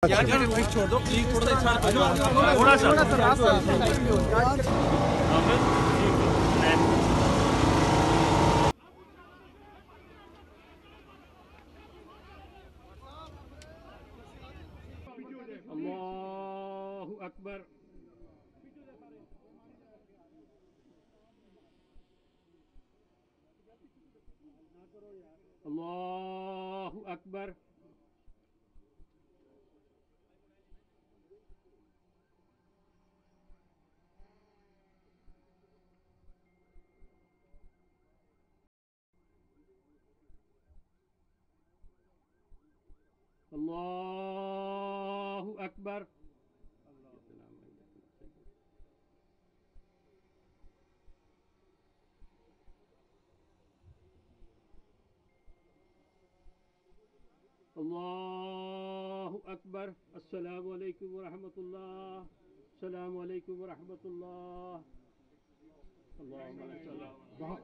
यार भाई छोड़ दो प्लीज, थोड़ा सा थोड़ा सा रास्ता। अल्लाहु अकबर। अल्लाहु अकबर। अल्लाहु अकबर। अल्लाहु अकबर। अस्सलामु अलैकुम व रहमतुल्लाह। अस्सलामु अलैकुम व रहमतुल्लाह। अल्लाहुम्मा